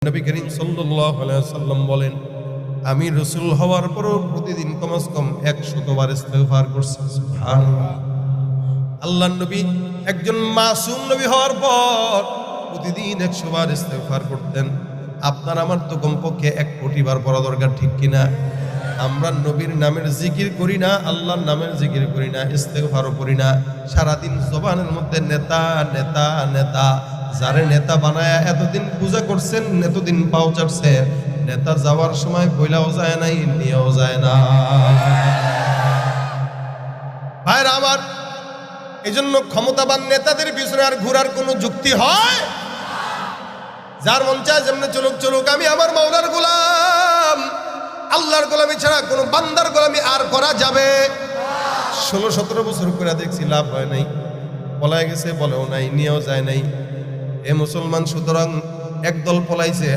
নবী করিম সাল্লাল্লাহু আলাইহি ওয়াসাল্লাম বলেন, আমি রাসূল হওয়ার পরও প্রতিদিন কমস কম 100 বার ইস্তেগফার করছি। সুবহানাল্লাহ। আল্লাহর নবী একজন মাসুম নবী হওয়ার পর প্রতিদিন 100 বার ইস্তেগফার করতেন। আপনার আমার তো কমপক্ষে 1 কোটি বার পড়া দরকার, ঠিক কিনা? আমরা নবীর নামের জিকির করি না, আল্লাহর নামের জিকির করি না, ইস্তেগফারও করি না। সারাদিন জবানের মধ্যে নেতা নেতা নেতা, যারে নেতা বানায়া এতদিন পূজা করছেন, এতদিন পাও চাটছেন, নেতা যাওয়ার সময় বইলাও যায় নাই, নিয়েও যায় না। ভাইরা আমার, এজন্য ক্ষমতাবান নেতাদের পিছনে আর ঘোরার কোনো যুক্তি হয়? যার মন চায় যেমনি চলুক চলুক, আমি আমার মাওলার গোলাম। আল্লাহর গোলামি ছাড়া কোনো বান্দার গোলামি আর করা যাবে? 16-17 বছর করে দেখছি, লাভ হয় নাই। পলায় গেছে, বলেও নাই, নিয়েও যায় নাই। এ মুসলমান, সুতরাং একদল পলাইছে,